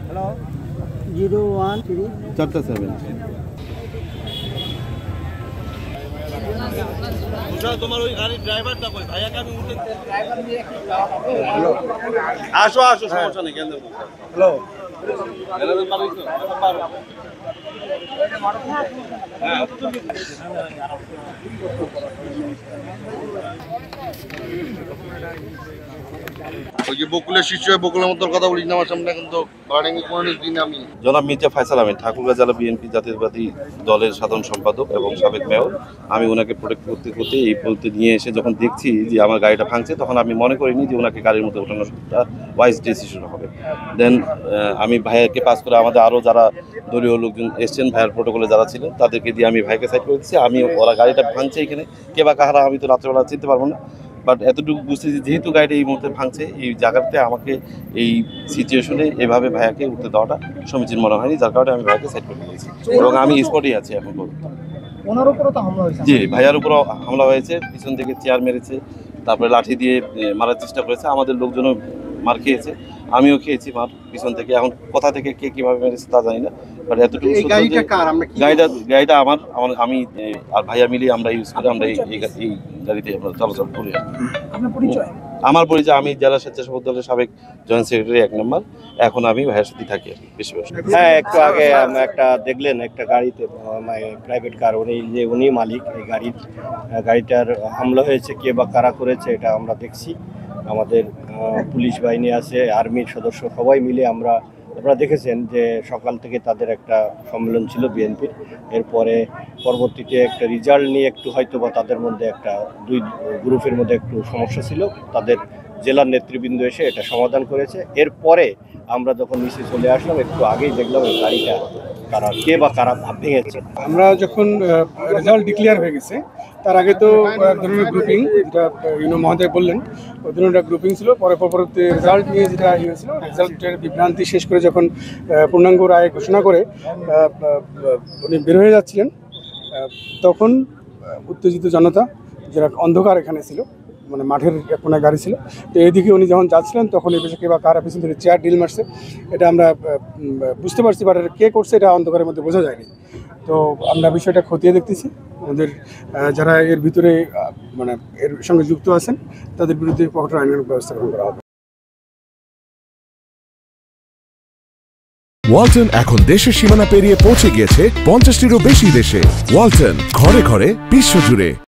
Hello 013 4টা 7 তোমার ওই গাড়ির ড্রাইভারটা কই ভাইয়াকে আমি উঠে আসো আসো সমস্যা নেই কেন হ্যালো ওই যে বকুলের শিষ্য বকুলের মতো কথা বলিস না আমার সামনে, কিন্তু আমি জনাব মির্জা ফয়সাল আমিন, ঠাকুরগাঁ জেলা বিএনপি জাতীয়তাবাদী দলের সাধারণ সম্পাদক এবং সাবেক মেয়র। আমি ওনাকে প্রোটেক্ট করতে করতে এই বলতে নিয়ে এসে যখন দেখছি যে আমার গাড়িটা ভাঙছে, তখন আমি মনে করিনি যে ওনাকে গাড়ির মধ্যে ওঠানোটা ওয়াইজ ডিসিশন হবে। দেন আমি ভাইয়াকে পাস করে আমাদের আরও যারা দলীয় লোকজন এসছেন, ভাইয়ের প্রোটোকলে যারা ছিলেন তাদেরকে দিয়ে আমি ভাইকে সাইড করে দিচ্ছি। আমি ওরা গাড়িটা ভাঙছে এখানে, কে বা কাহারা আমি তো রাত্রেবেলা চিনতে পারবো না, বাট এতটুকু বুঝতেছি যেহেতু গাড়িটা এই মুহূর্তে ভাঙছে, এই জায়গাতে আমাকে এই সিচুয়েশনে এভাবে ভাইয়াকে উঠতে দেওয়াটা সমীচীন মনে হয়নি, যার কারণে আমি ভাইয়াকে সাইড করে দিয়েছি এবং আমি স্পটেই আছি এখন পর্যন্ত। ওনার উপরও তো হামলা হয়েছে। জি, ভাইয়ার উপরও হামলা হয়েছে, পিছন থেকে চেয়ার মেরেছে, তারপরে লাঠি দিয়ে মারার চেষ্টা করেছে, আমাদের লোকজনও মার খেয়েছে, আমিও খেয়েছি মার পিছন থেকে। এখন কোথা থেকে কে কিভাবে মেরেছে তা জানি না, বাট এতটুকু গাড়িটা আমার আমি আর ভাইয়া মিলে আমরা ইউজ করে আমরা এই গাড়িতে আমরা চলাচল করি। আমার পরিচয়, আমি জেলা স্বেচ্ছাসেবক দলের সাবেক জয়েন্ট সেক্রেটারি 1 নম্বর। এখন আমি ভাইয়ের সাথে থাকি বেশি বেশি। হ্যাঁ, একটু আগে একটা দেখলেন একটা গাড়িতে প্রাইভেট কার, উনি মালিক এই গাড়িটার হামলা হয়েছে, কে বা কারা করেছে এটা আমরা দেখছি। আমাদের পুলিশ বাহিনী আছে, আর্মির সদস্য সবাই মিলে আপনারা দেখেছেন যে সকাল থেকে তাদের একটা সম্মেলন ছিল বিএনপির। এরপরে পরবর্তীতে একটা রেজাল্ট নিয়ে একটু হয়তো বা তাদের মধ্যে একটা দুই গ্রুপের মধ্যে একটু সমস্যা ছিল, তাদের জেলার নেতৃবৃন্দ এসে এটা সমাধান করেছে। এরপরে আমরা যখন নিচে চলে আসলাম, একটু আগেই দেখলাম এই গাড়িটা কে বা কারা ভেঙেছে। আমরা যখন রেজাল্ট ডিক্লেয়ার হয়ে গেছে তার আগে তো এক ধরনের গ্রুপিং, যেটা মহোদয় বললেন, ওই ধরনের গ্রুপিং ছিল। পরবর্তী রেজাল্ট নিয়ে যেটা হয়েছিল, রেজাল্টের বিভ্রান্তি শেষ করে যখন পূর্ণাঙ্গ রায় ঘোষণা করে উনি বের হয়ে যাচ্ছিলেন, তখন উত্তেজিত জনতা, যারা অন্ধকার এখানে ছিল, মানে মাঠের কোনো গাড়ি ছিল, তো এইদিকে উনি যখন যাচ্ছিলেন তখন এই পেছনে বা কারা পিছন থেকে চেয়ার ডিল মারছে, এটা আমরা বুঝতে পারছি, বাট কে করছে এটা অন্ধকারের মধ্যে বোঝা যায়নি। তো আমরা বিষয়টা খতিয়ে দেখতেছি, আমাদের যারা এর ভিতরে মানে এর সঙ্গে যুক্ত আছেন তাদের বিরুদ্ধে কঠোর আইনের ব্যবস্থা গ্রহণ করা হবে। ওয়ালটন এখন দেশের সীমানা পেরিয়ে পৌঁছে গিয়েছে 50টিরও বেশি দেশে। ওয়ালটন, ঘরে ঘরে বিশ্বজুড়ে।